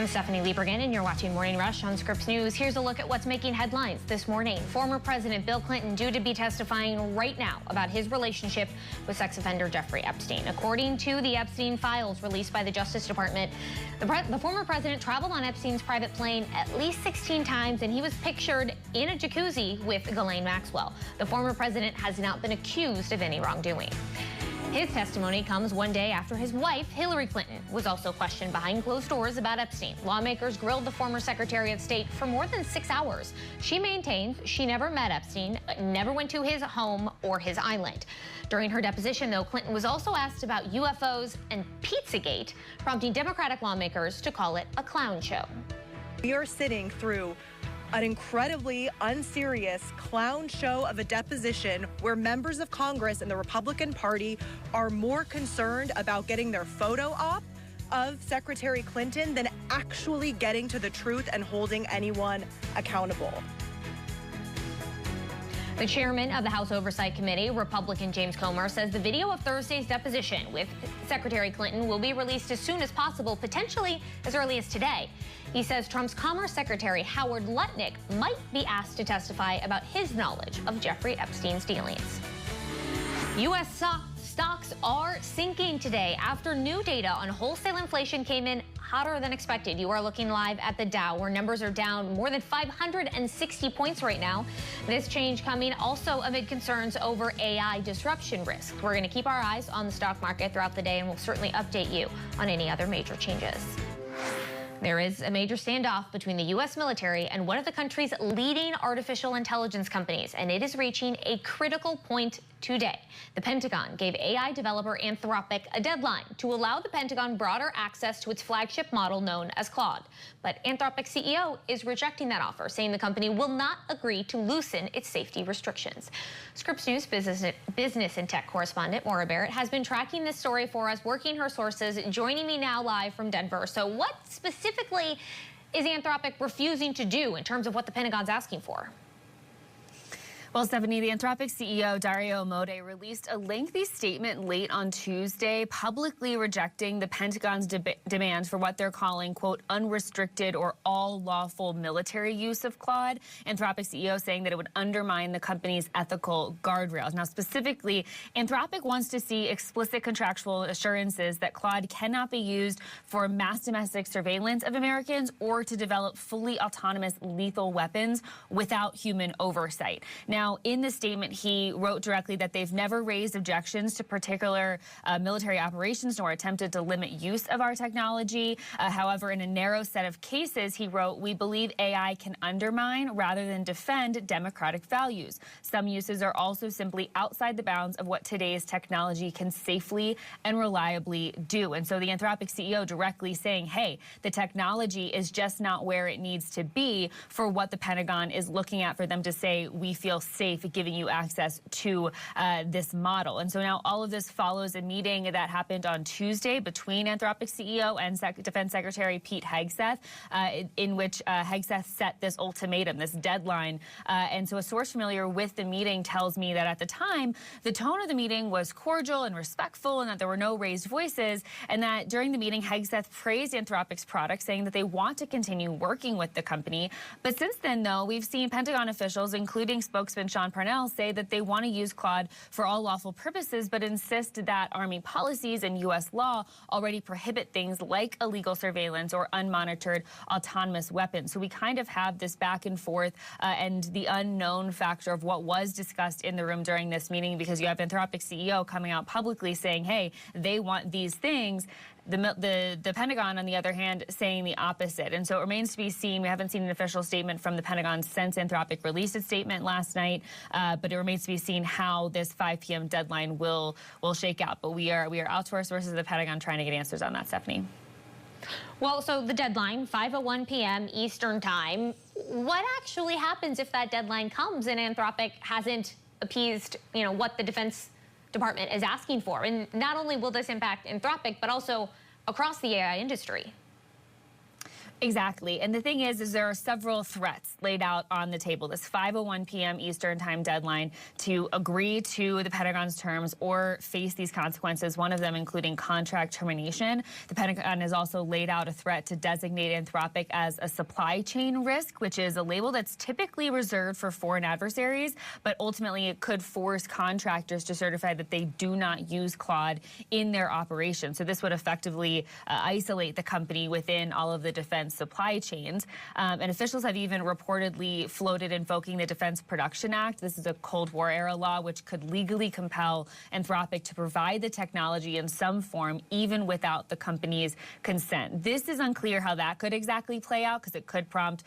I'm Stephanie Liebergan, and you're watching Morning Rush on Scripps News. Here's a look at what's making headlines this morning. Former President Bill Clinton due to be testifying right now about his relationship with sex offender Jeffrey Epstein. According to the Epstein files released by the Justice Department, the former president traveled on Epstein's private plane at least 16 times, and he was pictured in a jacuzzi with Ghislaine Maxwell. The former president has not been accused of any wrongdoing. His testimony comes one day after his wife, Hillary Clinton, was also questioned behind closed doors about Epstein. Lawmakers grilled the former Secretary of State for more than 6 hours. She maintains she never met Epstein, never went to his home or his island. During her deposition, though, Clinton was also asked about UFOs and Pizzagate, prompting Democratic lawmakers to call it a clown show. We are sitting through an incredibly unserious clown show of a deposition where members of Congress and the Republican Party are more concerned about getting their photo op of Secretary Clinton than actually getting to the truth and holding anyone accountable. The chairman of the House Oversight Committee, Republican James Comer, says the video of Thursday's deposition with Secretary Clinton will be released as soon as possible, potentially as early as today. He says Trump's Commerce Secretary Howard Lutnick might be asked to testify about his knowledge of Jeffrey Epstein's dealings. U.S. stocks are sinking today after new data on wholesale inflation came in hotter than expected. You are looking live at the Dow, where numbers are down more than 560 points right now. This change coming also amid concerns over AI disruption risk. We're going to keep our eyes on the stock market throughout the day, and we'll certainly update you on any other major changes. There is a major standoff between the U.S. military and one of the country's leading artificial intelligence companies, and it is reaching a critical point today. The Pentagon gave AI developer Anthropic a deadline to allow the Pentagon broader access to its flagship model known as Claude. But Anthropic's CEO is rejecting that offer, saying the company will not agree to loosen its safety restrictions. Scripps News business and tech correspondent Maura Barrett has been tracking this story for us, working her sources, joining me now live from Denver. So what specifically is Anthropic refusing to do in terms of what the Pentagon's asking for? Well, Stephanie, the Anthropic CEO, Dario Amodei, released a lengthy statement late on Tuesday, publicly rejecting the Pentagon's demands for what they're calling, quote, unrestricted or all lawful military use of Claude. Anthropic CEO saying that it would undermine the company's ethical guardrails. Now, specifically, Anthropic wants to see explicit contractual assurances that Claude cannot be used for mass domestic surveillance of Americans or to develop fully autonomous lethal weapons without human oversight. Now, in the statement, he wrote directly that they've never raised objections to particular military operations nor attempted to limit use of our technology. However, in a narrow set of cases, he wrote, we believe AI can undermine rather than defend democratic values. Some uses are also simply outside the bounds of what today's technology can safely and reliably do. And so the Anthropic CEO directly saying, hey, the technology is just not where it needs to be for what the Pentagon is looking at for them to say, we feel safe giving you access to this model. And so now all of this follows a meeting that happened on Tuesday between Anthropic CEO and Defense Secretary Pete Hegseth, in which Hegseth set this ultimatum, this deadline. And so a source familiar with the meeting tells me that at the time, the tone of the meeting was cordial and respectful and that there were no raised voices, and that during the meeting, Hegseth praised Anthropic's product, saying that they want to continue working with the company. But since then, though, we've seen Pentagon officials, including spokesman Sean Parnell, say that they want to use Claude for all lawful purposes, but insist that Army policies and U.S. law already prohibit things like illegal surveillance or unmonitored autonomous weapons. So we kind of have this back and forth and the unknown factor of what was discussed in the room during this meeting, because you have Anthropic CEO coming out publicly saying, hey, they want these things. The Pentagon, on the other hand, saying the opposite. And so it remains to be seen. We haven't seen an official statement from the Pentagon since Anthropic released its statement last night, but it remains to be seen how this 5 p.m. deadline will shake out. But we are out to our sources of the Pentagon trying to get answers on that, Stephanie. Well, so the deadline, 5:01 p.m. Eastern time. What actually happens if that deadline comes and Anthropic hasn't appeased, what the Defense Department is asking for? And not only will this impact Anthropic, but also across the AI industry. Exactly. And the thing is there are several threats laid out on the table. This 5:01 p.m. Eastern time deadline to agree to the Pentagon's terms or face these consequences, one of them including contract termination. The Pentagon has also laid out a threat to designate Anthropic as a supply chain risk, which is a label that's typically reserved for foreign adversaries, but ultimately it could force contractors to certify that they do not use Claude in their operations. So this would effectively isolate the company within all of the defense supply chains. And officials have even reportedly floated invoking the Defense Production Act. This is a Cold War era law which could legally compel Anthropic to provide the technology in some form, even without the company's consent. This is unclear how that could exactly play out because it could prompt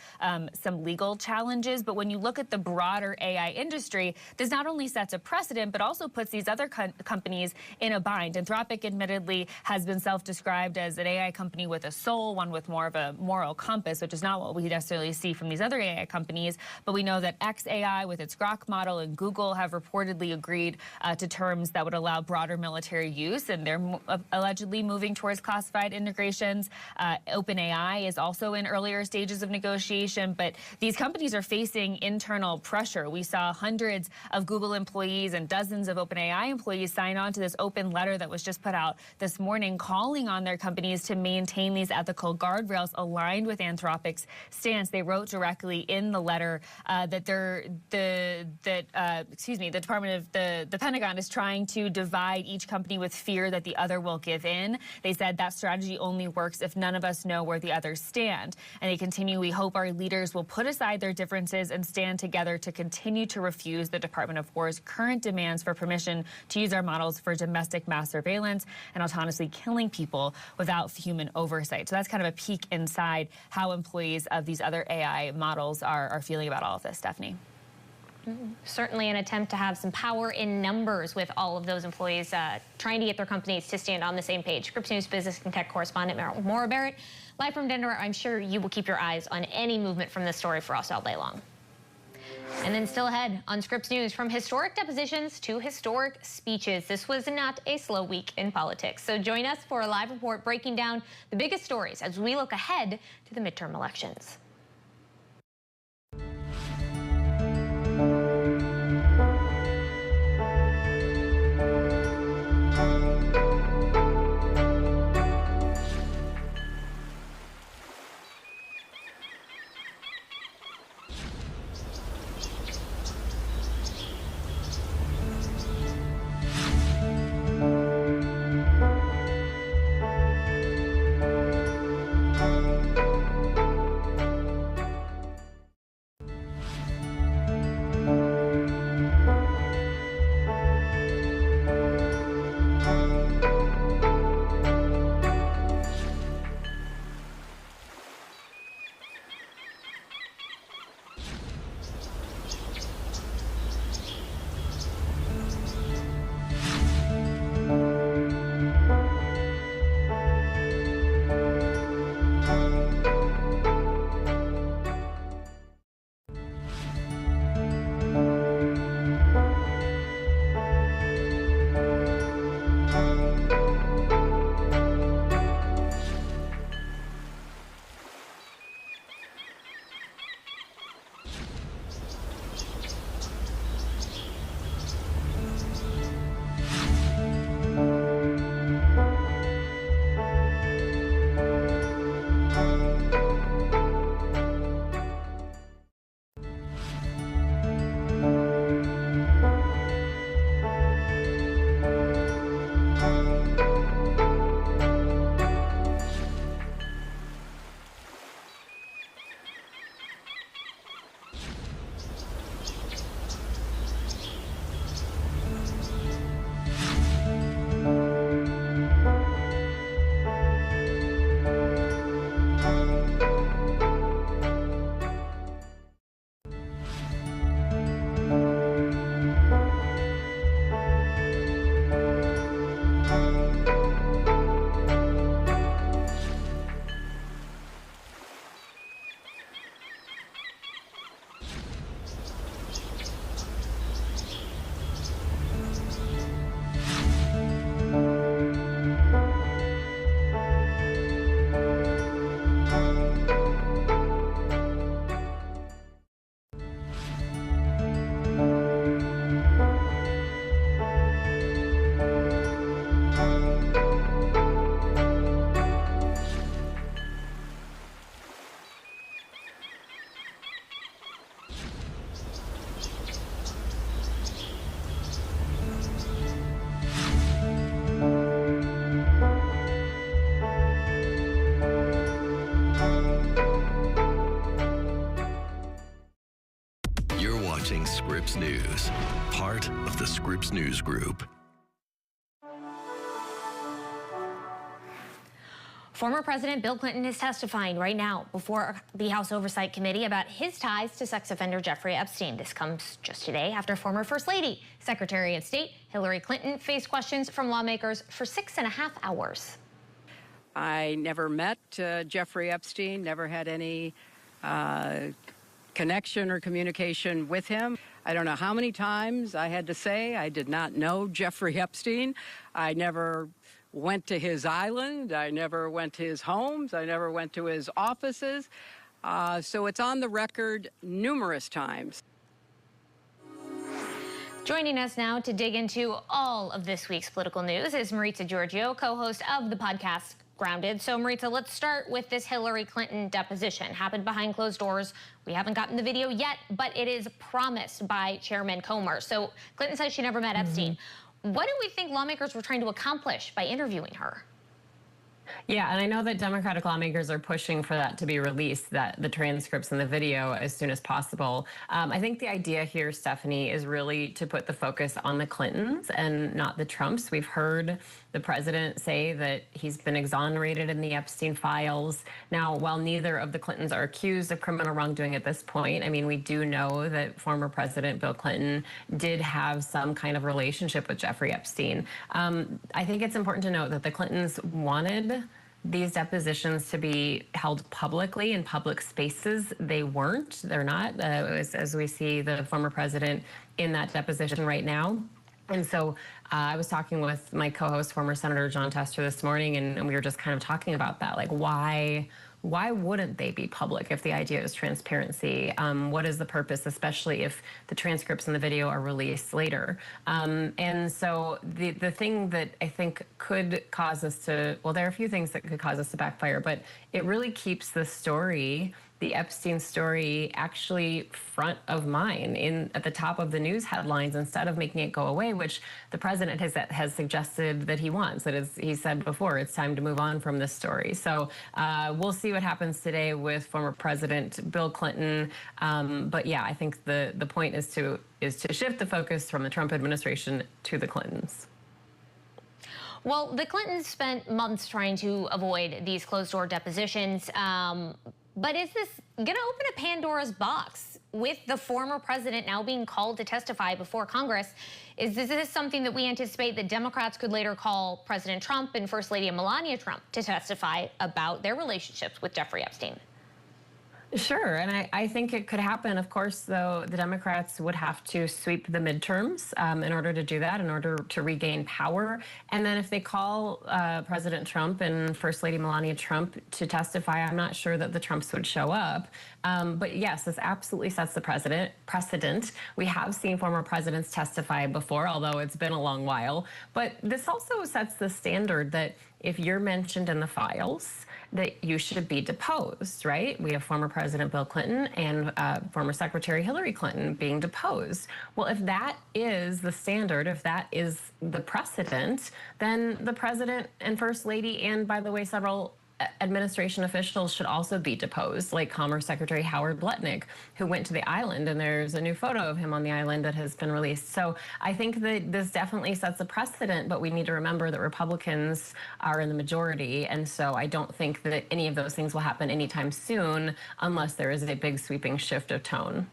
some legal challenges. But when you look at the broader AI industry, this not only sets a precedent, but also puts these other companies in a bind. Anthropic admittedly has been self-described as an AI company with a soul, one with more of a moral compass, which is not what we necessarily see from these other AI companies. But we know that xAI with its Grok model and Google have reportedly agreed to terms that would allow broader military use, and they're allegedly moving towards classified integrations. OpenAI is also in earlier stages of negotiation, but these companies are facing internal pressure. We saw hundreds of Google employees and dozens of OpenAI employees sign on to this open letter that was just put out this morning, calling on their companies to maintain these ethical guardrails aligned with Anthropic's stance. They wrote directly in the letter that the Pentagon is trying to divide each company with fear that the other will give in. They said that strategy only works if none of us know where the others stand. And they continue, we hope our leaders will put aside their differences and stand together to continue to refuse the Department of War's current demands for permission to use our models for domestic mass surveillance and autonomously killing people without human oversight. So that's kind of a peek inside how employees of these other AI models are feeling about all of this, Stephanie. Certainly an attempt to have some power in numbers with all of those employees trying to get their companies to stand on the same page. Scripps News business and tech correspondent Maura Barrett, live from Denver. I'm sure you will keep your eyes on any movement from this story for us all day long. And then still ahead on Scripps News, from historic depositions to historic speeches, this was not a slow week in politics. So join us for a live report breaking down the biggest stories as we look ahead to the midterm elections. Scripps News Group. Former President Bill Clinton is testifying right now before the House Oversight Committee about his ties to sex offender Jeffrey Epstein. This comes just today after former First Lady, Secretary of State Hillary Clinton faced questions from lawmakers for 6.5 hours. I never met Jeffrey Epstein, never had any connection or communication with him. I don't know how many times I had to say I did not know Jeffrey Epstein. I never went to his island. I never went to his homes. I never went to his offices. So it's on the record numerous times. Joining us now to dig into all of this week's political news is Maritza Giorgio, co-host of the podcast Grounded. So Maritza, let's start with this Hillary Clinton deposition. Happened behind closed doors. We haven't gotten the video yet, but it is promised by Chairman Comer. So Clinton says she never met Epstein. What do we think lawmakers were trying to accomplish by interviewing her? Yeah, and I know that Democratic lawmakers are pushing for that to be released, that the transcripts and the video as soon as possible. I think the idea here, Stephanie, is really to put the focus on the Clintons and not the Trumps. We've heard the president say that he's been exonerated in the Epstein files. Now, while neither of the Clintons are accused of criminal wrongdoing at this point, I mean, we do know that former President Bill Clinton did have some kind of relationship with Jeffrey Epstein. I think it's important to note that the Clintons wanted these depositions to be held publicly in public spaces. They weren't. They're not, as we see the former president in that deposition right now. And so I was talking with my co-host, former Senator John Tester, this morning, and we were just kind of talking about that. Like, why wouldn't they be public if the idea is transparency? What is the purpose, especially if the transcripts and the video are released later? And so the thing that I think could cause us to, well, there are a few things that could cause us to backfire, but it really keeps the story, the Epstein story, actually front of mind at the top of the news headlines instead of making it go away, which the president has suggested that he wants. That is, he said before, it's time to move on from this story. So we'll see what happens today with former President Bill Clinton. But yeah, I think the point is to shift the focus from the Trump administration to the Clintons. Well, the Clintons spent months trying to avoid these closed-door depositions. But is this going to open a Pandora's box with the former president now being called to testify before Congress? Is this something that we anticipate that Democrats could later call President Trump and First Lady Melania Trump to testify about their relationships with Jeffrey Epstein? Sure, and I think it could happen. Of course, though, the Democrats would have to sweep the midterms in order to do that, in order to regain power. And then if they call President Trump and First Lady Melania Trump to testify, I'm not sure that the Trumps would show up. But yes, this absolutely sets the precedent. We have seen former presidents testify before, although it's been a long while. But this also sets the standard that if you're mentioned in the files, that you should be deposed, right? We have former President Bill Clinton and former Secretary Hillary Clinton being deposed. Well, if that is the standard, if that is the precedent, then the president and First Lady, and by the way, several administration officials should also be deposed, like Commerce Secretary Howard Lutnick, who went to the island, and there's a new photo of him on the island that has been released. So I think that this definitely sets a precedent, but we need to remember that Republicans are in the majority, and so I don't think that any of those things will happen anytime soon unless there is a big sweeping shift of tone.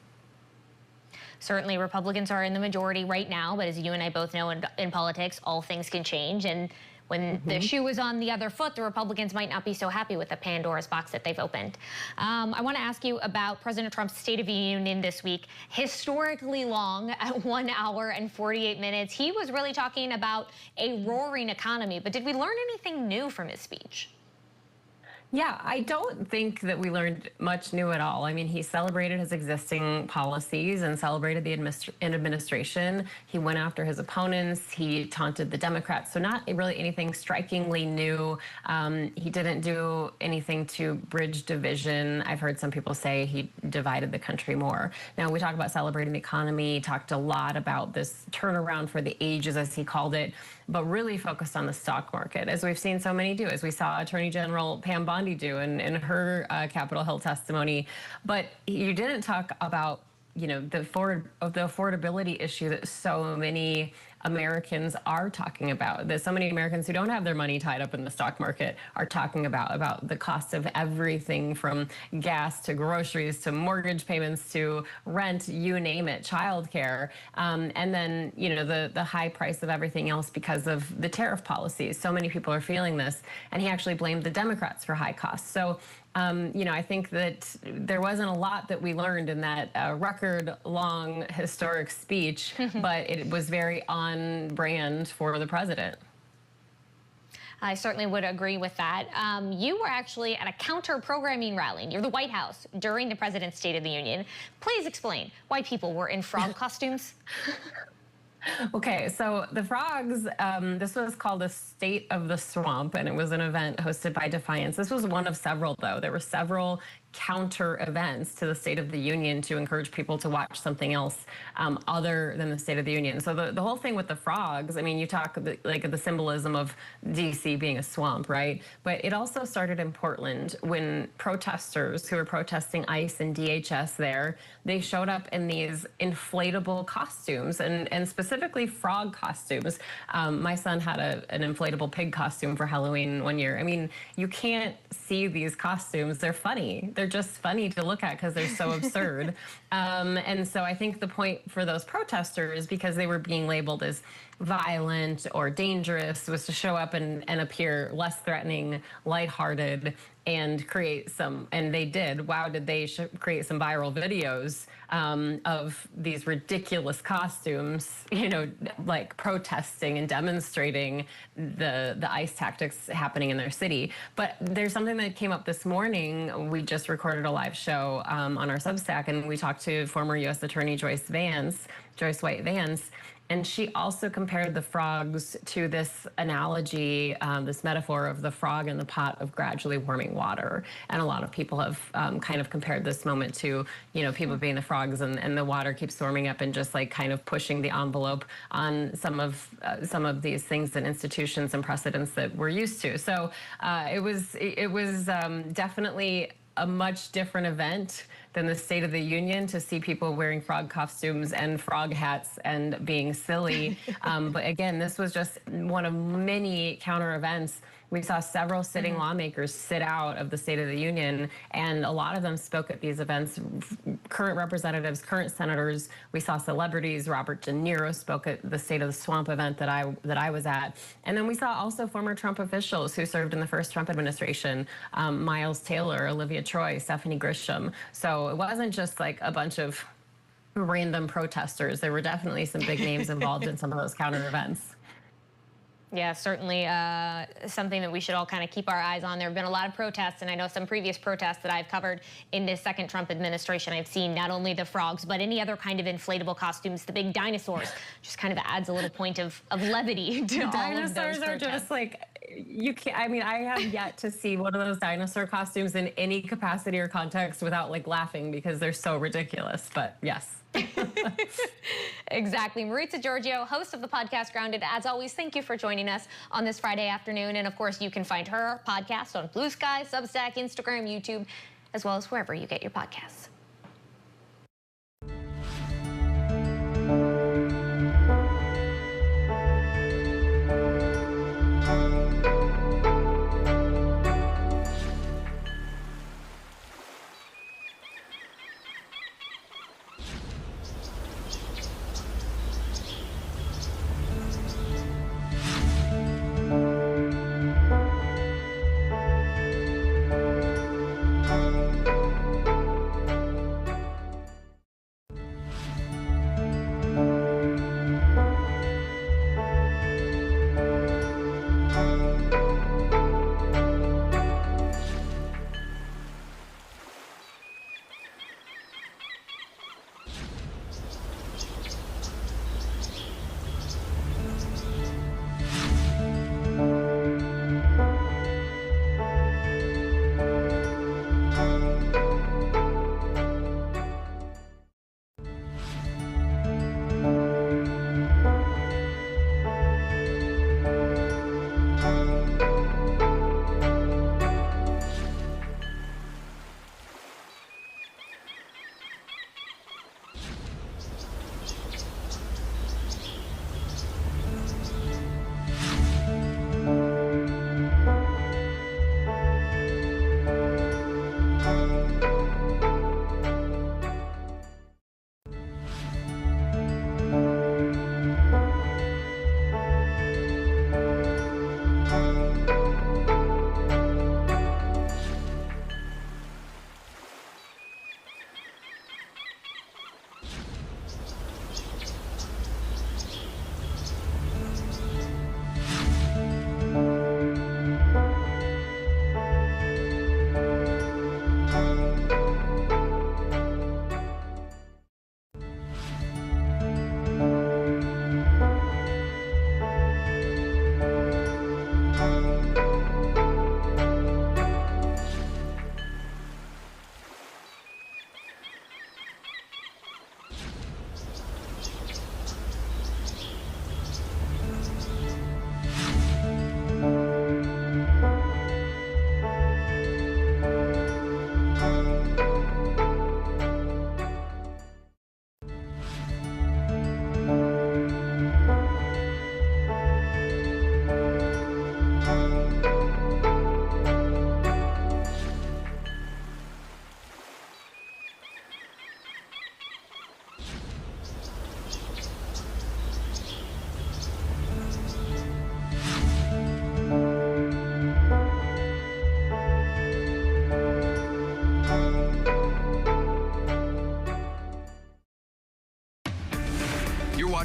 Certainly, Republicans are in the majority right now, but as you and I both know, in politics, all things can change. And when the shoe is on the other foot, the Republicans might not be so happy with the Pandora's box that they've opened. I want to ask you about President Trump's State of the Union this week. Historically long, at 1 hour and 48 minutes. He was really talking about a roaring economy, but did we learn anything new from his speech? Yeah, I don't think that we learned much new at all. I mean, he celebrated his existing policies and celebrated the administration. He went after his opponents. He taunted the Democrats. So not really anything strikingly new. He didn't do anything to bridge division. I've heard some people say he divided the country more. Now, we talk about celebrating the economy, talked a lot about this turnaround for the ages, as he called it, but really focused on the stock market, as we've seen so many do, as we saw Attorney General Pam Bondi do in her Capitol Hill testimony. But you didn't talk about the affordability issue that so many Americans are talking about, that so many Americans who don't have their money tied up in the stock market are talking about the cost of everything from gas to groceries to mortgage payments to rent, you name it, childcare, and then the high price of everything else because of the tariff policies. So many people are feeling this, and he actually blamed the Democrats for high costs. So I think that there wasn't a lot that we learned in that record-long historic speech, but it was very on brand for the president. I certainly would agree with that. You were actually at a counter-programming rally near the White House during the President's State of the Union. Please explain why people were in frog costumes. Okay, so the frogs, this was called the State of the Swamp, and it was an event hosted by Defiance. This was one of several, though. There were several counter events to the State of the Union to encourage people to watch something else other than the State of the Union. So the whole thing with the frogs, I mean, you talk like the symbolism of D.C. being a swamp, right? But it also started in Portland when protesters who were protesting ICE and DHS there, they showed up in these inflatable costumes and specifically frog costumes. My son had an inflatable pig costume for Halloween one year. I mean, you can't see these costumes. They're funny. They're just funny to look at because they're so absurd. And so I think the point for those protesters, because they were being labeled as violent or dangerous, was to show up and appear less threatening, lighthearted, and create some, and they did, wow, did they create some viral videos of these ridiculous costumes, like protesting and demonstrating the ICE tactics happening in their city. But there's something that came up this morning. We just recorded a live show on our Substack, and we talked to former U.S. Attorney Joyce White Vance, and she also compared the frogs to this analogy, this metaphor of the frog in the pot of gradually warming water. And a lot of people have kind of compared this moment to, people being the frogs and the water keeps warming up and just like kind of pushing the envelope on some of these things and institutions and precedents that we're used to. So it was definitely a much different event than the State of the Union to see people wearing frog costumes and frog hats and being silly. But again, this was just one of many counter events. We saw several sitting lawmakers sit out of the State of the Union, and a lot of them spoke at these events. Current representatives, current senators. We saw celebrities. Robert De Niro spoke at the State of the Swamp event that I was at. And then we saw also former Trump officials who served in the first Trump administration, Miles Taylor, Olivia Troy, Stephanie Grisham. So it wasn't just like a bunch of random protesters. There were definitely some big names involved in some of those counter events. Yeah, certainly something that we should all kind of keep our eyes on. There have been a lot of protests, and I know some previous protests that I've covered in this second Trump administration. I've seen not only the frogs, but any other kind of inflatable costumes, the big dinosaurs. Just kind of adds a little point of levity to all of those protests. Dinosaurs are just like, you can't, I mean, I have yet to see one of those dinosaur costumes in any capacity or context without like laughing because they're so ridiculous, but yes. Exactly. Maritza Giorgio, host of the podcast Grounded. As always, thank you for joining us on this Friday afternoon. And of course, you can find her podcast on Blue Sky, Substack, Instagram, YouTube, as well as wherever you get your podcasts.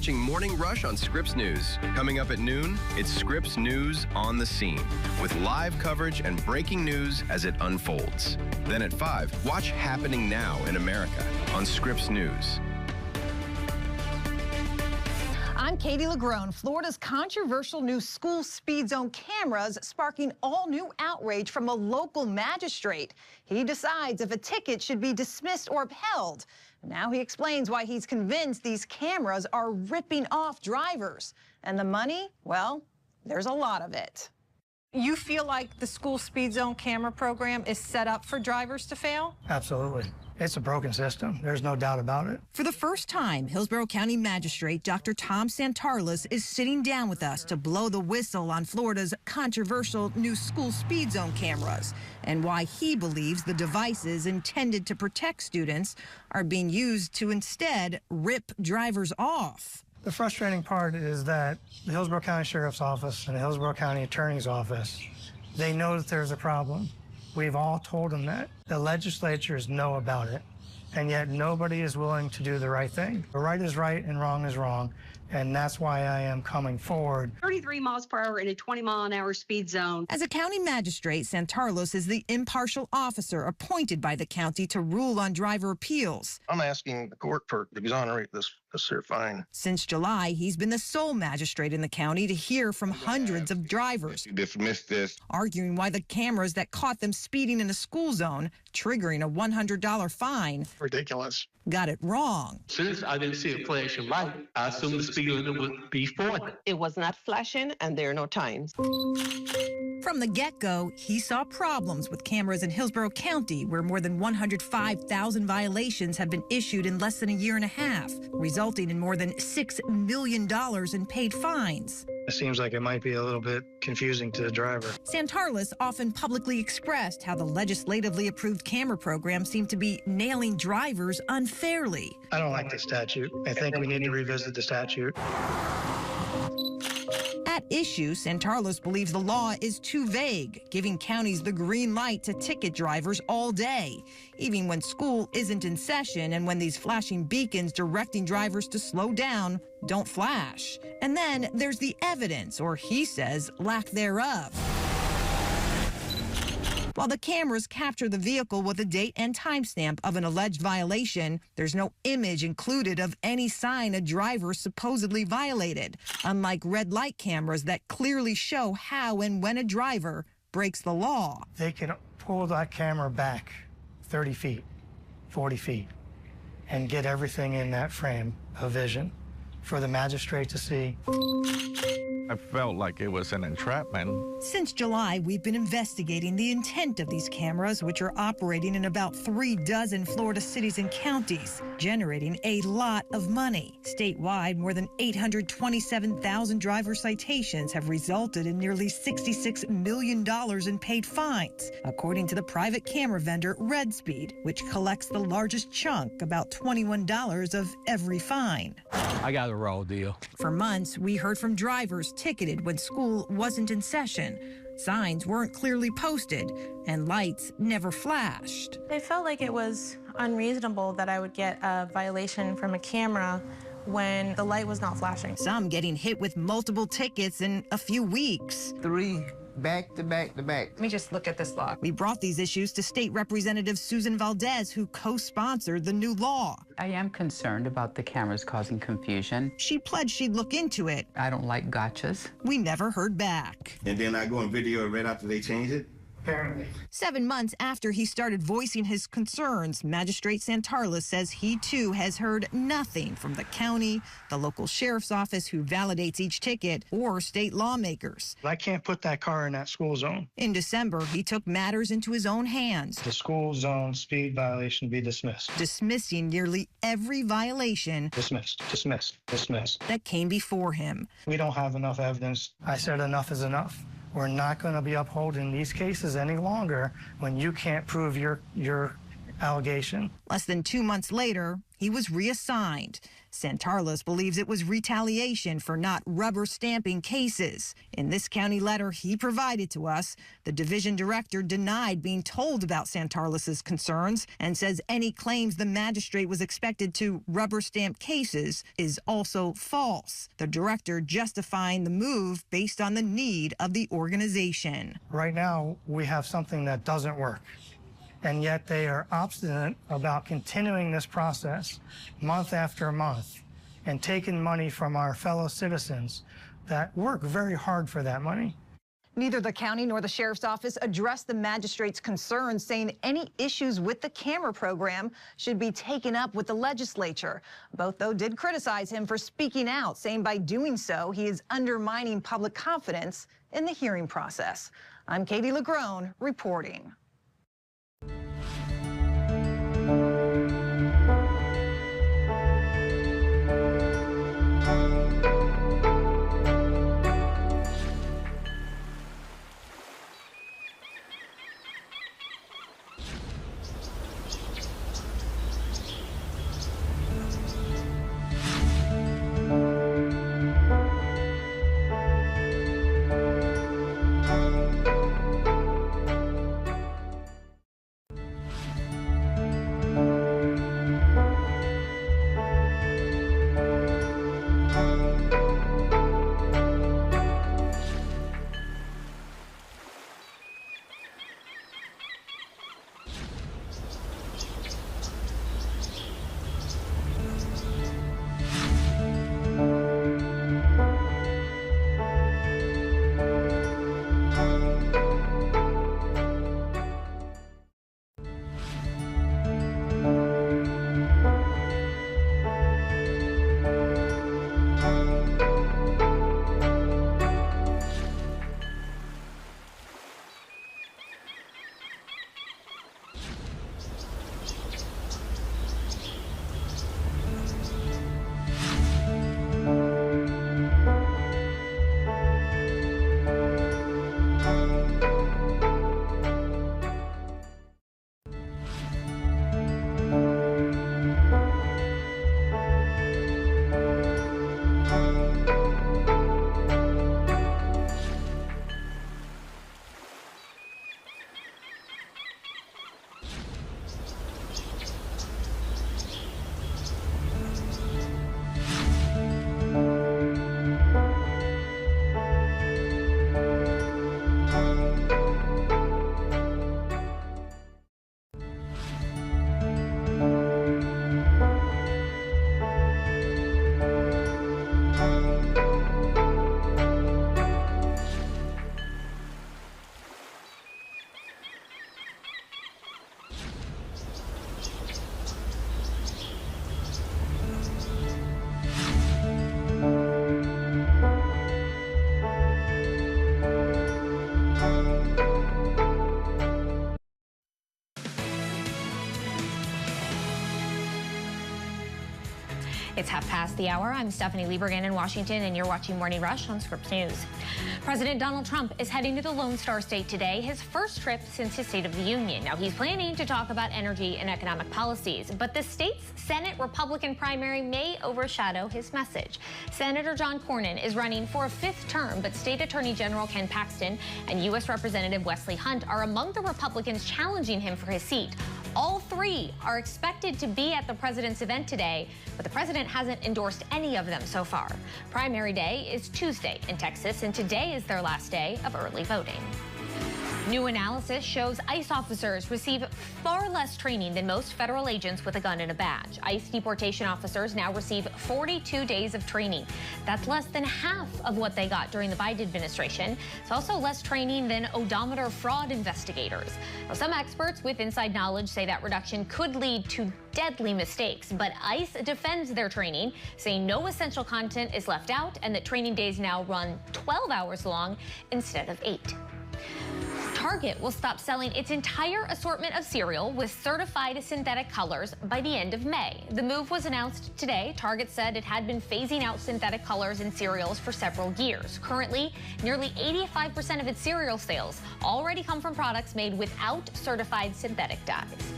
watching Morning Rush on Scripps News. Coming up at noon, it's Scripps News on the Scene, with live coverage and breaking news as it unfolds. Then at 5, watch Happening Now in America on Scripps News. I'm Katie Lagrone. Florida's controversial new school speed zone cameras sparking all new outrage from a local magistrate. He decides if a ticket should be dismissed or upheld. Now he explains why he's convinced these cameras are ripping off drivers. And the money, well, there's a lot of it. You feel like the school speed zone camera program is set up for drivers to fail? Absolutely. It's a broken system. There's no doubt about it. For the first time, Hillsborough County Magistrate Dr. Tom Santarlis is sitting down with us to blow the whistle on Florida's controversial new school speed zone cameras and why he believes the devices intended to protect students are being used to instead rip drivers off. The frustrating part is that the Hillsborough County Sheriff's Office and the Hillsborough County Attorney's Office, they know that there's a problem. We've all told them that. The legislatures know about it, and yet nobody is willing to do the right thing. Right is right and wrong is wrong, and that's why I am coming forward. 33 miles per hour in a 20-mile-an-hour speed zone. As a county magistrate, Santarlis is the impartial officer appointed by the county to rule on driver appeals. I'm asking the court to exonerate this here fine. Since July, he's been the sole magistrate in the county to hear from hundreds of drivers. Dismiss this. Arguing why the cameras that caught them speeding in a school zone, triggering a $100 fine, Ridiculous. got it wrong. Since I didn't see a flashing light, I assumed the speed limit would be 40. It was not flashing, and there are no times. From the get-go, he saw problems with cameras in Hillsborough County, where more than 105,000 violations have been issued in less than a year and a half, resulting in more than $6 million in paid fines. It seems like it might be a little bit confusing to the driver. Santarlis often publicly expressed how the legislatively approved camera program seemed to be nailing drivers unfairly. I don't like the statute. I think we need to revisit the statute. At issue, Santarlis believes the law is too vague, giving counties the green light to ticket drivers all day, even when school isn't in session and when these flashing beacons directing drivers to slow down don't flash. And then there's the evidence, or he says, lack thereof. While the cameras capture the vehicle with a date and timestamp of an alleged violation, there's no image included of any sign a driver supposedly violated, unlike red light cameras that clearly show how and when a driver breaks the law. They can pull that camera back 30 feet, 40 feet, and get everything in that frame of vision for the magistrate to see. I felt like it was an entrapment. Since July, we've been investigating the intent of these cameras, which are operating in about 36 Florida cities and counties, generating a lot of money. Statewide, more than 827,000 driver citations have resulted in nearly $66 million in paid fines, according to the private camera vendor RedSpeed, which collects the largest chunk, about $21 of every fine. I got a raw deal. For months, we heard from drivers ticketed when school wasn't in session. Signs weren't clearly posted, and lights never flashed. I felt like it was unreasonable that I would get a violation from a camera when the light was not flashing. Some getting hit with multiple tickets in a few weeks. 3 back to back to back. Let me just look at this log. We brought these issues to State Representative Susan Valdez, who co-sponsored the new law. I am concerned about the cameras causing confusion. She pledged she'd look into it. I don't like gotchas. We never heard back. And then I go and video it right after they change it? Apparently. 7 months after he started voicing his concerns, Magistrate Santarlis says he too has heard nothing from the county, the local sheriff's office who validates each ticket, or state lawmakers. I can't put that car in that school zone. In December, he took matters into his own hands. The school zone speed violation be dismissed. Dismissing nearly every violation. Dismissed, dismissed, dismissed. That came before him. We don't have enough evidence. I said enough is enough. We're not going to be upholding these cases any longer when you can't prove your allegation. Less than 2 months later, he was reassigned. Santarlis believes it was retaliation for not rubber stamping cases. In this county letter he provided to us, the division director denied being told about Santarlis's concerns and says any claims the magistrate was expected to rubber stamp cases is also false. The director justifying the move based on the need of the organization. Right now, we have something that doesn't work. And yet they are obstinate about continuing this process month after month and taking money from our fellow citizens that work very hard for that money. Neither the county nor the sheriff's office addressed the magistrate's concerns, saying any issues with the camera program should be taken up with the legislature. Both, though, did criticize him for speaking out, saying by doing so, he is undermining public confidence in the hearing process. I'm Katie Legrone reporting. It's 1:30. I'm Stephanie Liebergan in Washington, and you're watching Morning Rush on Scripps News. President Donald Trump is heading to the Lone Star State today, his first trip since his State of the Union. Now, he's planning to talk about energy and economic policies, but the state's Senate Republican primary may overshadow his message. Senator John Cornyn is running for a 5th term, but State Attorney General Ken Paxton and U.S. Representative Wesley Hunt are among the Republicans challenging him for his seat. All three are expected to be at the president's event today, but the president hasn't endorsed any of them so far. Primary day is Tuesday in Texas, and today is their last day of early voting. New analysis shows ICE officers receive far less training than most federal agents with a gun and a badge. ICE deportation officers now receive 42 days of training. That's less than half of what they got during the Biden administration. It's also less training than odometer fraud investigators. Now, some experts with inside knowledge say that reduction could lead to deadly mistakes, but ICE defends their training, saying no essential content is left out and that training days now run 12 hours long instead of 8. Target will stop selling its entire assortment of cereal with certified synthetic colors by the end of May. The move was announced today. Target said it had been phasing out synthetic colors in cereals for several years. Currently, nearly 85% of its cereal sales already come from products made without certified synthetic dyes.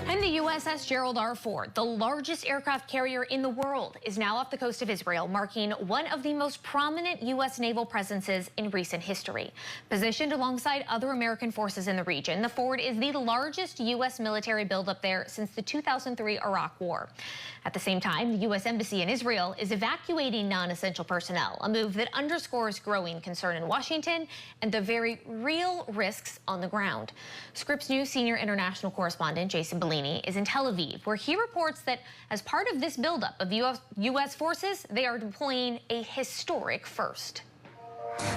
And the USS Gerald R. Ford, the largest aircraft carrier in the world, is now off the coast of Israel, marking one of the most prominent U.S. naval presences in recent history. Positioned alongside other American forces in the region, the Ford is the largest U.S. military buildup there since the 2003 Iraq War. At the same time, the U.S. Embassy in Israel is evacuating non-essential personnel, a move that underscores growing concern in Washington and the very real risks on the ground. Scripps News senior international correspondent Jason Bellini is in Tel Aviv, where he reports that as part of this buildup of U.S. forces, they are deploying a historic first.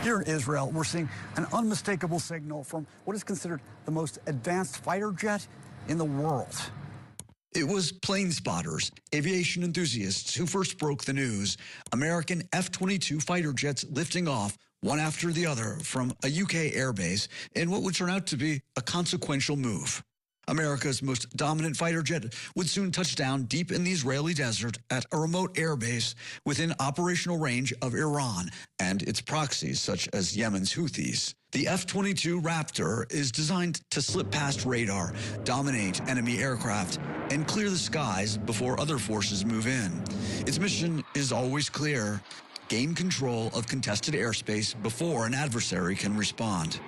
Here in Israel, we're seeing an unmistakable signal from what is considered the most advanced fighter jet in the world. It was plane spotters, aviation enthusiasts who first broke the news. American F-22 fighter jets lifting off one after the other from a UK airbase in what would turn out to be a consequential move. America's most dominant fighter jet would soon touch down deep in the Israeli desert at a remote airbase within operational range of Iran and its proxies, such as Yemen's Houthis. The F-22 Raptor is designed to slip past radar, dominate enemy aircraft, and clear the skies before other forces move in. Its mission is always clear: gain control of contested airspace before an adversary can respond.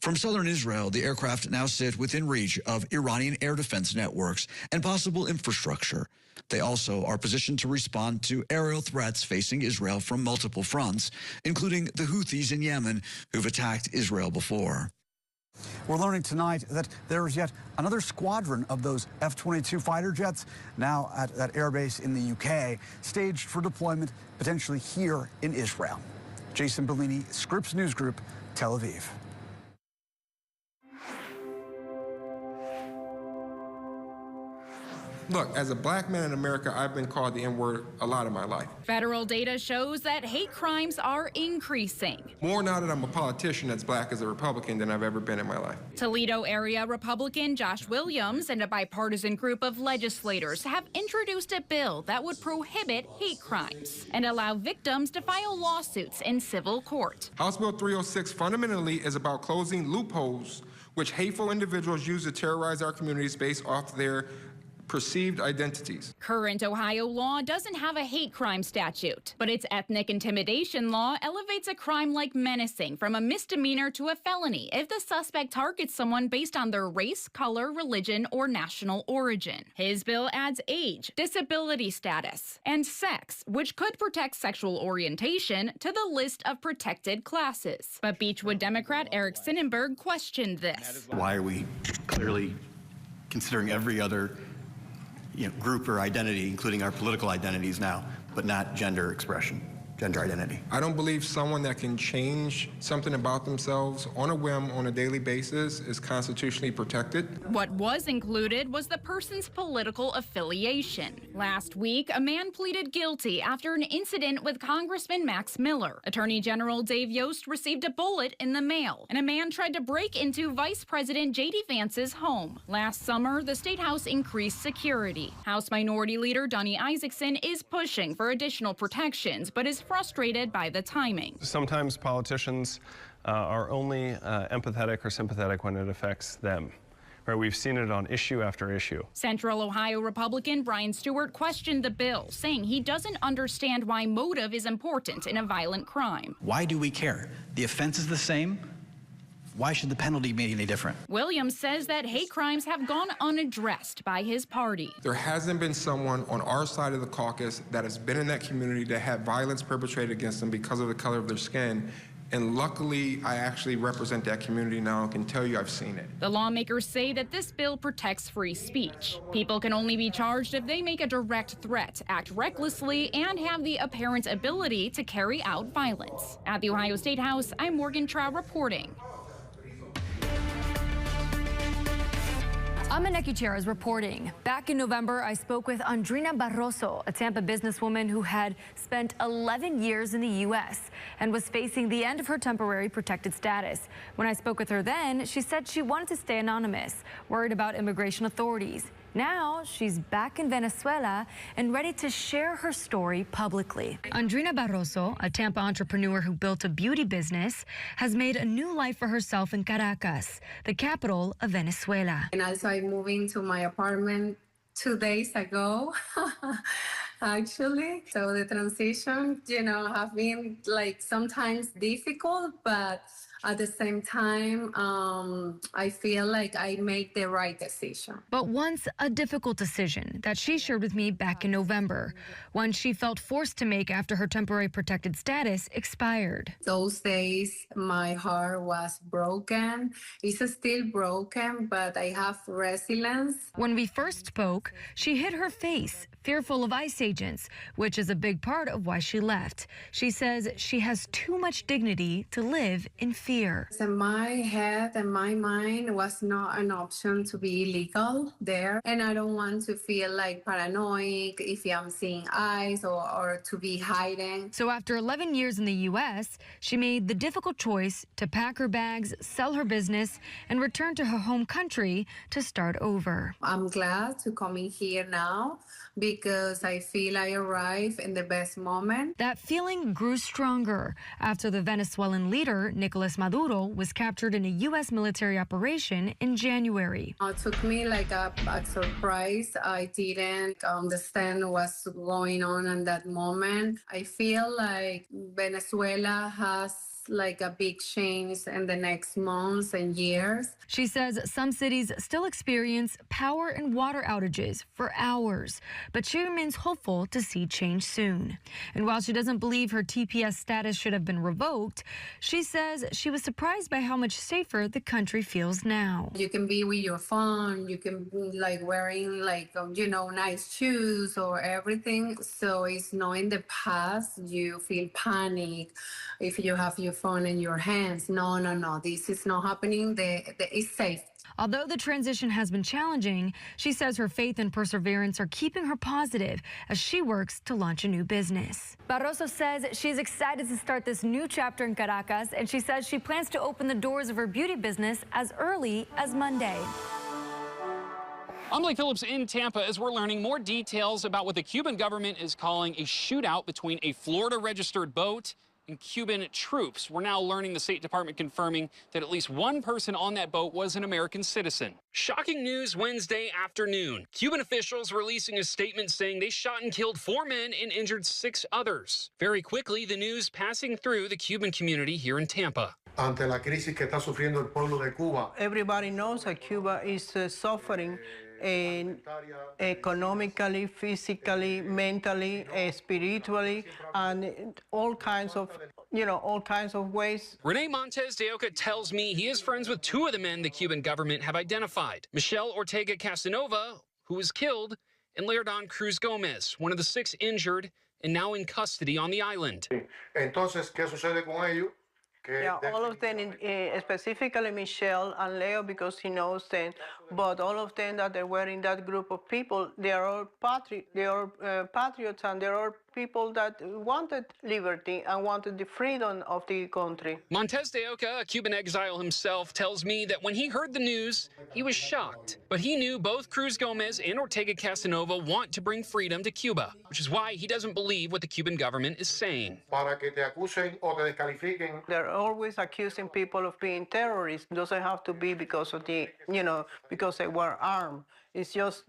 From southern Israel, the aircraft now sit within reach of Iranian air defense networks and possible infrastructure. They also are positioned to respond to aerial threats facing Israel from multiple fronts, including the Houthis in Yemen, who've attacked Israel before. We're learning tonight that there is yet another squadron of those F-22 fighter jets now at that airbase in the UK, staged for deployment potentially here in Israel. Jason Bellini, Scripps News Group, Tel Aviv. Look, as a black man in America, I've been called the N-word a lot of my life. Federal data shows that hate crimes are increasing. More now that I'm a politician that's black as a Republican than I've ever been in my life. Toledo area Republican Josh Williams and a bipartisan group of legislators have introduced a bill that would prohibit hate crimes and allow victims to file lawsuits in civil court. House Bill 306 fundamentally is about closing loopholes which hateful individuals use to terrorize our communities based off their perceived identities. Current Ohio law doesn't have a hate crime statute, but its ethnic intimidation law elevates a crime like menacing from a misdemeanor to a felony if the suspect targets someone based on their race, color, religion, or national origin. His bill adds age, disability status, and sex, which could protect sexual orientation, to the list of protected classes. But Beechwood Democrat Eric Sinnenberg questioned this. Why are we clearly considering every other group or identity, including our political identities now, but not gender expression, gender identity? I don't believe someone that can change something about themselves on a whim on a daily basis is constitutionally protected. What was included was the person's political affiliation. Last week, a man pleaded guilty after an incident with Congressman Max Miller. Attorney General Dave Yost received a bullet in the mail, and a man tried to break into Vice President J.D. Vance's home. Last summer, the State House increased security. House Minority Leader Donnie Isaacson is pushing for additional protections, but is frustrated by the timing. Sometimes politicians are only empathetic or sympathetic when it affects them. Right, we've seen it on issue after issue. Central Ohio Republican Brian Stewart questioned the bill, saying he doesn't understand why motive is important in a violent crime. Why do we care? The offense is the same. Why should the penalty be any different? Williams says that hate crimes have gone unaddressed by his party. There hasn't been someone on our side of the caucus that has been in that community that had violence perpetrated against them because of the color of their skin. And luckily, I actually represent that community now and can tell you I've seen it. The lawmakers say that this bill protects free speech. People can only be charged if they make a direct threat, act recklessly, and have the apparent ability to carry out violence. At the Ohio State House, I'm Morgan Trow reporting. Amaneki Gutierrez reporting. Back in November, I spoke with Andrina Barroso, a Tampa businesswoman who had spent 11 years in the U.S. and was facing the end of her temporary protected status. When I spoke with her then, she said she wanted to stay anonymous, worried about immigration authorities. Now she's back in Venezuela and ready to share her story publicly. Andrina Barroso, a Tampa entrepreneur who built a beauty business, has made a new life for herself in Caracas, the capital of Venezuela. And also I moved into my apartment 2 days ago, actually. So the transition, have been like sometimes difficult, but at the same time, I feel like I made the right decision. But once a difficult decision that she shared with me back in November, one she felt forced to make after her temporary protected status expired. Those days, my heart was broken. It's still broken, but I have resilience. When we first spoke, she hid her face, fearful of ICE agents, which is a big part of why she left. She says she has too much dignity to live in fear. In my head and my mind was not an option to be illegal there. And I don't want to feel like paranoid if I'm seeing ICE or to be hiding. So after 11 years in the U.S., she made the difficult choice to pack her bags, sell her business, and return to her home country to start over. I'm glad to come in here now because I feel I arrived in the best moment. That feeling grew stronger after the Venezuelan leader, Nicolas Maduro, was captured in a U.S. military operation in January. It took me like a surprise. I didn't understand what's going on in that moment. I feel like Venezuela has like a big change in the next months and years. She says some cities still experience power and water outages for hours, but she remains hopeful to see change soon. And while she doesn't believe her TPS status should have been revoked, she says she was surprised by how much safer the country feels now. You can be with your phone, you can be like wearing like, nice shoes or everything. So it's not in the past, you feel panic if you have your phone in your hands. No, this is not happening. It's safe. Although the transition has been challenging, she says her faith and perseverance are keeping her positive as she works to launch a new business. Barroso says she's excited to start this new chapter in Caracas, and she says she plans to open the doors of her beauty business as early as Monday. I'm Blake Phillips in Tampa as we're learning more details about what the Cuban government is calling a shootout between a Florida-registered boat and Cuban troops. We're now learning the State Department confirming that at least one person on that boat was an American citizen. Shocking news Wednesday afternoon. Cuban officials releasing a statement saying they shot and killed 4 men and injured 6 others. Very quickly, the news passing through the Cuban community here in Tampa. Ante la crisis que está sufriendo el pueblo de Cuba. Everybody knows that Cuba is suffering economically, physically, mentally, spiritually, and all kinds of ways. Rene Montes de Oca tells me he is friends with 2 of the men the Cuban government have identified. Michelle Ortega Casanova, who was killed, and Leardon Cruz Gomez, one of the 6 injured and now in custody on the island. Entonces, ¿qué sucede con ellos? Yeah, all of them, specifically Michelle and Leo, because he knows them, but all of them that they were in that group of people, they are all patriots, and they are people that wanted liberty and wanted the freedom of the country. Montes de Oca, a Cuban exile himself, tells me that when he heard the news, he was shocked. But he knew both Cruz Gomez and Ortega Casanova want to bring freedom to Cuba, which is why he doesn't believe what the Cuban government is saying. Para que te acusen o te descalifiquen. They're always accusing people of being terrorists. It doesn't have to be because of because they were armed. It's just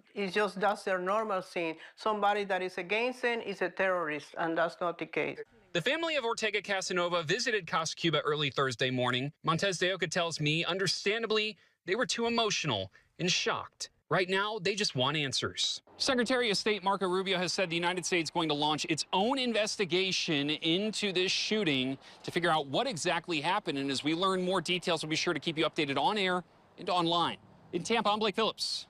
that's their normal scene. Somebody that is against them is a terrorist, and that's not the case. The family of Ortega Casanova visited Casa Cuba early Thursday morning. Montes de Oca tells me, understandably, they were too emotional and shocked. Right now, they just want answers. Secretary of State Marco Rubio has said the United States is going to launch its own investigation into this shooting to figure out what exactly happened. And as we learn more details, we'll be sure to keep you updated on air and online. In Tampa, I'm Blake Phillips.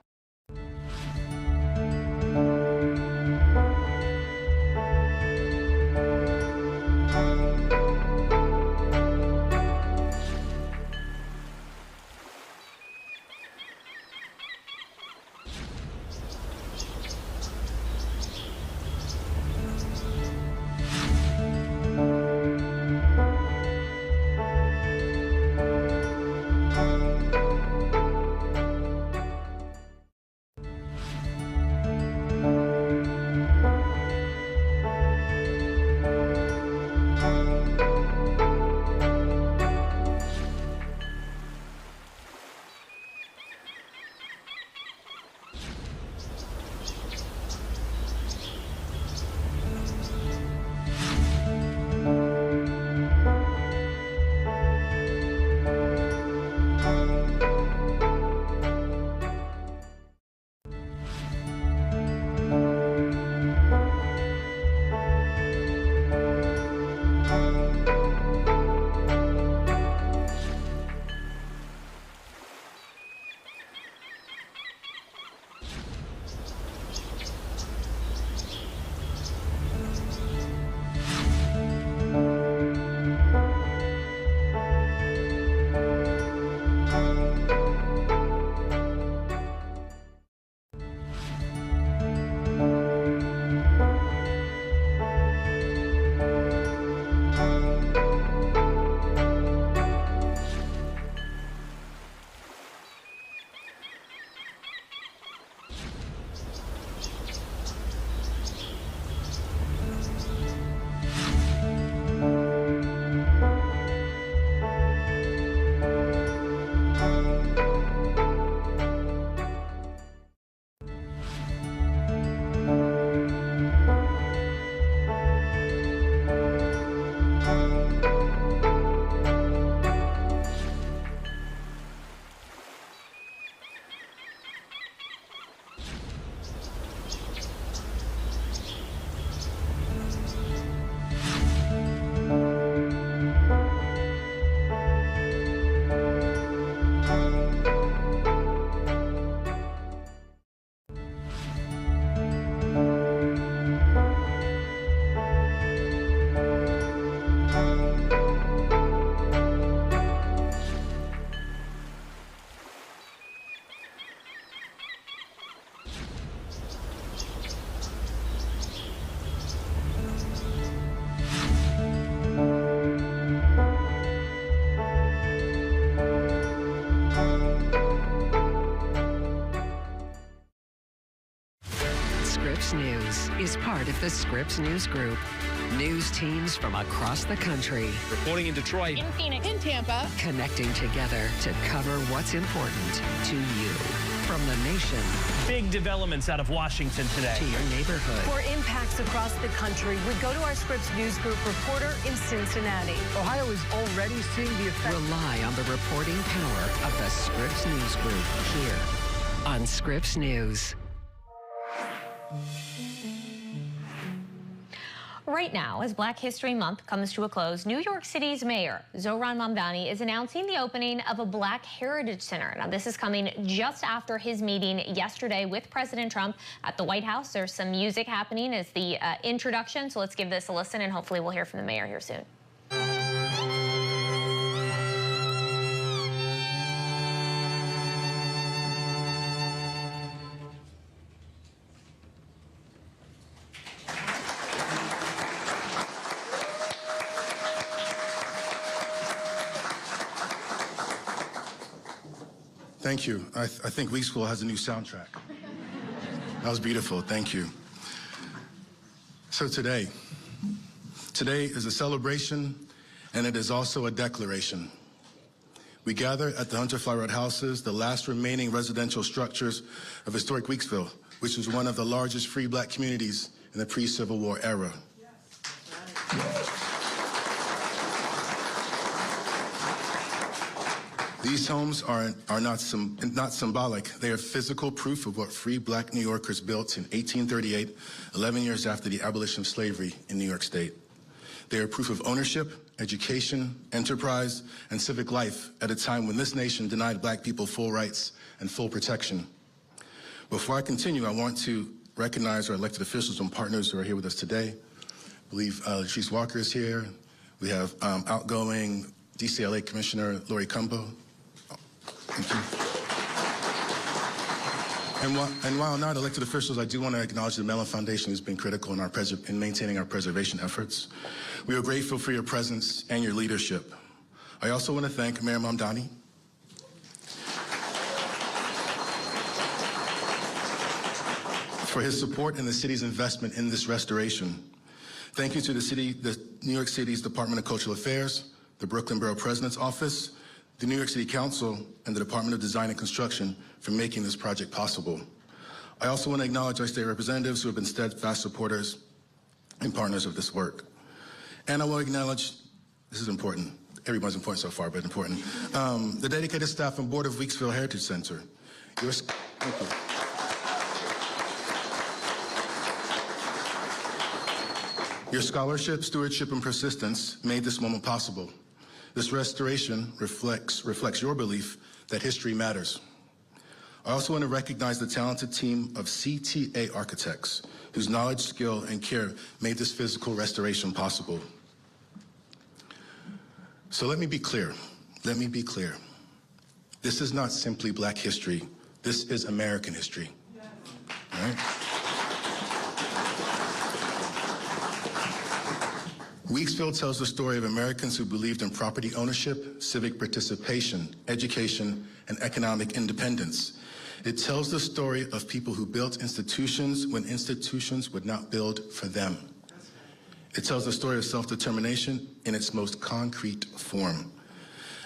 Scripps News is part of the Scripps News Group. News teams from across the country. Reporting in Detroit, in Phoenix, in Tampa. Connecting together to cover what's important to you. From the nation. Big developments out of Washington today. To your neighborhood. For impacts across the country, we go to our Scripps News Group reporter in Cincinnati. Ohio is already seeing the effect. Rely on the reporting power of the Scripps News Group here on Scripps News. Right now, as Black History Month comes to a close, New York City's mayor, Zohran Mamdani, is announcing the opening of a Black Heritage Center. Now, this is coming just after his meeting yesterday with President Trump at the White House. There's some music happening as the introduction, so let's give this a listen, and hopefully we'll hear from the mayor here soon. Thank you. I think Week School has a new soundtrack. That was beautiful. Thank you. So today is a celebration, and it is also a declaration. We gather at the Hunter Fly Road houses, the last remaining residential structures of historic Weeksville, which was one of the largest free Black communities in the pre-Civil War era. These homes are not symbolic. They are physical proof of what free Black New Yorkers built in 1838, 11 years after the abolition of slavery in New York State. They are proof of ownership, education, enterprise, and civic life at a time when this nation denied Black people full rights and full protection. Before I continue, I want to recognize our elected officials and partners who are here with us today. I believe Latrice Walker is here. We have outgoing DCLA Commissioner Lori Cumbo. Thank you. And while not elected officials, I do want to acknowledge the Mellon Foundation has been critical in maintaining our preservation efforts. We are grateful for your presence and your leadership. I also want to thank Mayor Mamdani for his support and the city's investment in this restoration. Thank you to the New York City's Department of Cultural Affairs, the Brooklyn Borough President's Office, the New York City Council, and the Department of Design and Construction for making this project possible. I also want to acknowledge our state representatives who have been steadfast supporters and partners of this work. And I will acknowledge, this is important, everyone's important so far, but important, the dedicated staff and board of Weeksville Heritage Center. Thank you. Your scholarship, stewardship, and persistence made this moment possible. This restoration reflects your belief that history matters. I also want to recognize the talented team of CTA architects whose knowledge, skill, and care made this physical restoration possible. So let me be clear. This is not simply Black history. This is American history. All right? Weeksville tells the story of Americans who believed in property ownership, civic participation, education, and economic independence. It tells the story of people who built institutions when institutions would not build for them. It tells the story of self-determination in its most concrete form.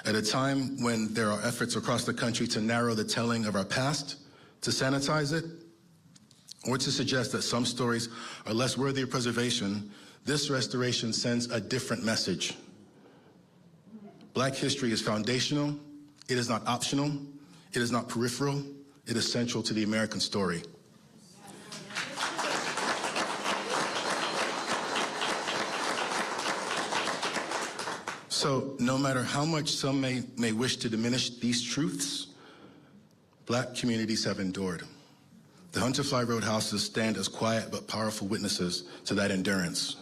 At a time when there are efforts across the country to narrow the telling of our past, to sanitize it, or to suggest that some stories are less worthy of preservation, this restoration sends a different message. Black history is foundational, it is not optional, it is not peripheral, it is central to the American story. So no matter how much some may wish to diminish these truths, Black communities have endured. The Hunter Fly Road houses stand as quiet but powerful witnesses to that endurance.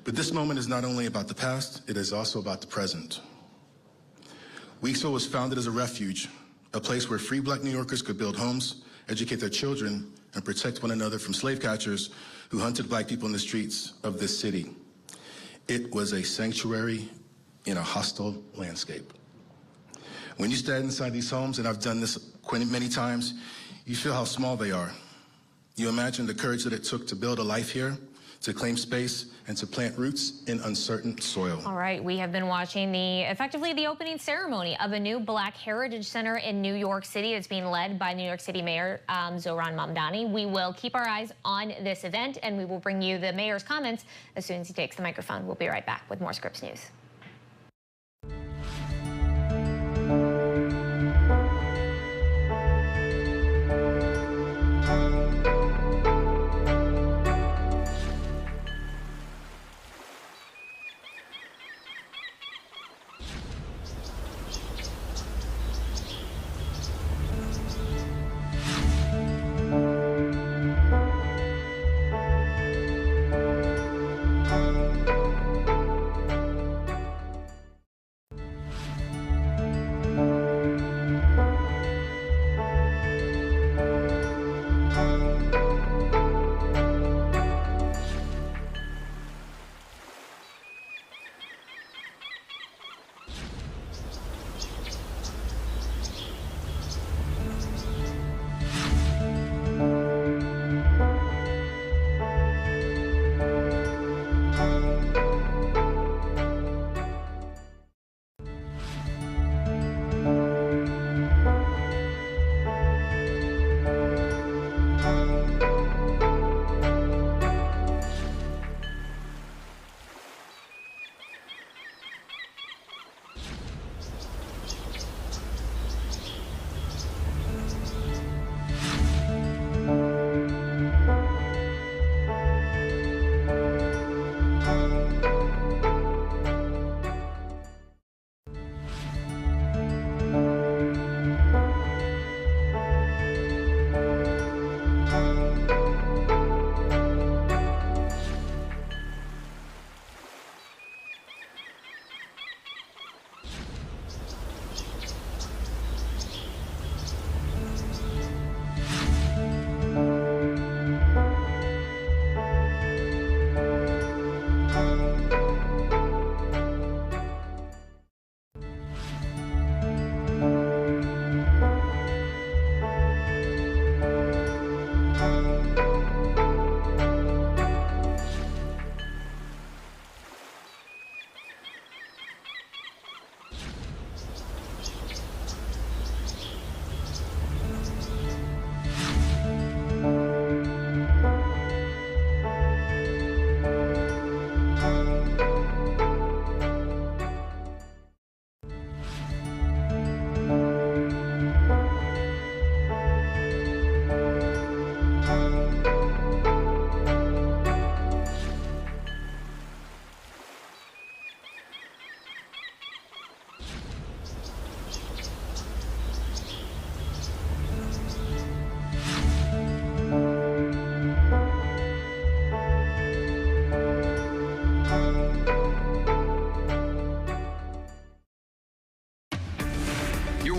But this moment is not only about the past, it is also about the present. Weeksville was founded as a refuge, a place where free Black New Yorkers could build homes, educate their children, and protect one another from slave catchers who hunted Black people in the streets of this city. It was a sanctuary in a hostile landscape. When you stand inside these homes, and I've done this many times, you feel how small they are. You imagine the courage that it took to build a life here, to claim space, and to plant roots in uncertain soil. All right, we have been watching effectively the opening ceremony of a new Black Heritage Center in New York City. It's being led by New York City Mayor Zohran Mamdani. We will keep our eyes on this event, and we will bring you the mayor's comments as soon as he takes the microphone. We'll be right back with more Scripps News.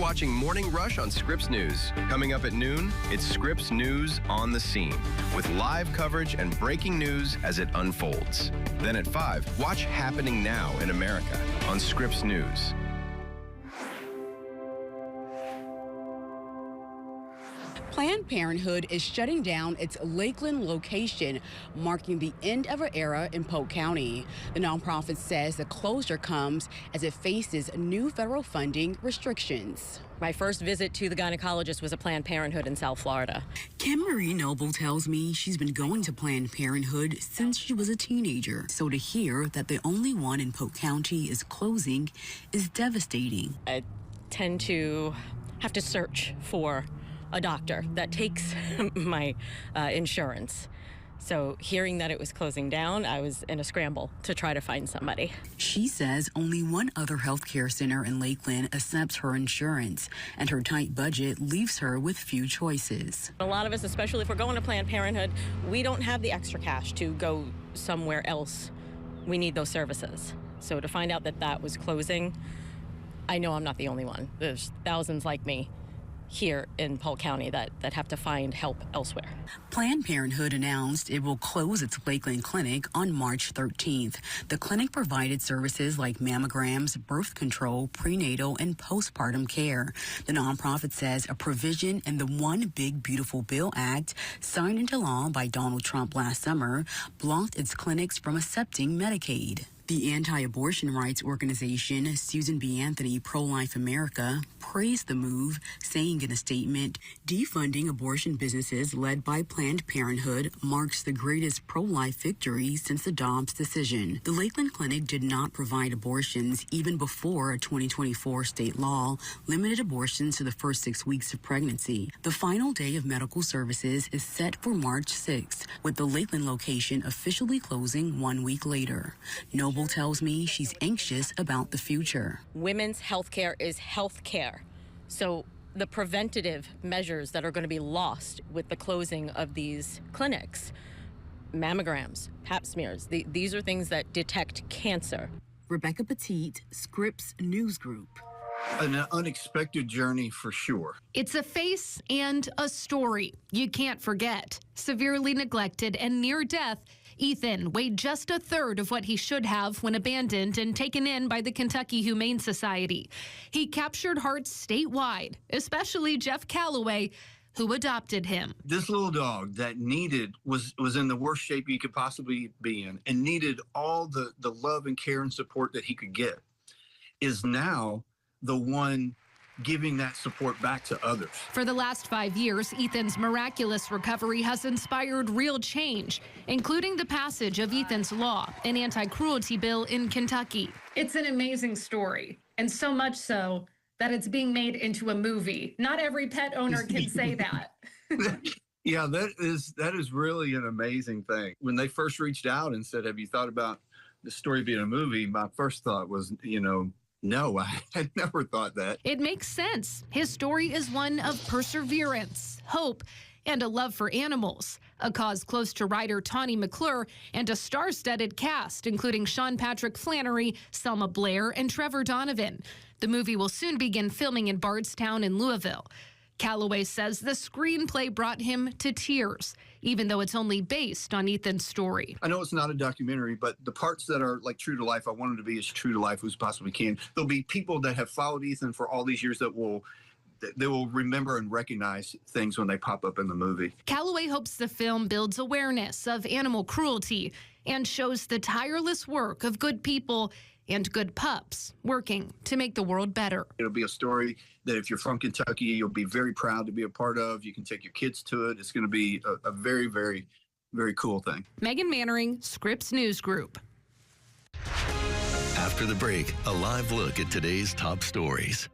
Watching Morning Rush on Scripps News. Coming up at noon, it's Scripps News on the Scene with live coverage and breaking news as it unfolds. Then at 5, watch Happening Now in America on Scripps News. Planned Parenthood is shutting down its Lakeland location, marking the end of an era in Polk County. The nonprofit says the closure comes as it faces new federal funding restrictions. My first visit to the gynecologist was at Planned Parenthood in South Florida. Kim Marie Noble tells me she's been going to Planned Parenthood since she was a teenager. So to hear that the only one in Polk County is closing is devastating. I tend to have to search for a doctor that takes my insurance. So hearing that it was closing down, I was in a scramble to try to find somebody. She says only one other healthcare center in Lakeland accepts her insurance, and her tight budget leaves her with few choices. A lot of us, especially if we're going to Planned Parenthood, we don't have the extra cash to go somewhere else. We need those services. So to find out that that was closing, I know I'm not the only one. There's thousands like me here in Polk County that have to find help elsewhere. Planned Parenthood announced it will close its Lakeland clinic on March 13th. The clinic provided services like mammograms, birth control, prenatal, and postpartum care. The nonprofit says a provision in the One Big Beautiful Bill Act, signed into law by Donald Trump last summer, blocked its clinics from accepting Medicaid. The anti-abortion rights organization Susan B. Anthony Pro-Life America praised the move, saying in a statement, defunding abortion businesses led by Planned Parenthood marks the greatest pro-life victory since the Dobbs decision. The Lakeland Clinic did not provide abortions even before a 2024 state law limited abortions to the first 6 weeks of pregnancy. The final day of medical services is set for March 6th, with the Lakeland location officially closing 1 week later. Noble tells me she's anxious about the future. Women's health care is health care. So the preventative measures that are going to be lost with the closing of these clinics, mammograms, pap smears, these are things that detect cancer. Rebecca Petit, Scripps News Group. An unexpected journey for sure. It's a face and a story you can't forget. Severely neglected and near death, Ethan weighed just a third of what he should have when abandoned and taken in by the Kentucky Humane Society. He captured hearts statewide, especially Jeff Calloway, who adopted him. This little dog that was in the worst shape he could possibly be in and needed all the love and care and support that he could get is now the one giving that support back to others. For the last 5 years, Ethan's miraculous recovery has inspired real change, including the passage of Ethan's Law, an anti-cruelty bill in Kentucky. It's an amazing story, and so much so that it's being made into a movie. Not every pet owner can say that. Yeah, that is really an amazing thing. When they first reached out and said, have you thought about the story being a movie? My first thought was, no, I had never thought that. It makes sense. His story is one of perseverance, hope, and a love for animals, a cause close to writer Tawny McClure and a star-studded cast, including Sean Patrick Flannery, Selma Blair, and Trevor Donovan. The movie will soon begin filming in Bardstown in Louisville. Calloway says the screenplay brought him to tears, even though it's only based on Ethan's story. I know it's not a documentary, but the parts that are like true to life, I wanted to be as true to life as possibly can. There'll be people that have followed Ethan for all these years that they will remember and recognize things when they pop up in the movie. Calloway hopes the film builds awareness of animal cruelty and shows the tireless work of good people and good pups working to make the world better. It'll be a story that if you're from Kentucky, you'll be very proud to be a part of. You can take your kids to it. It's going to be a very, very, very cool thing. Megan Mannering, Scripps News Group. After the break, a live look at today's top stories.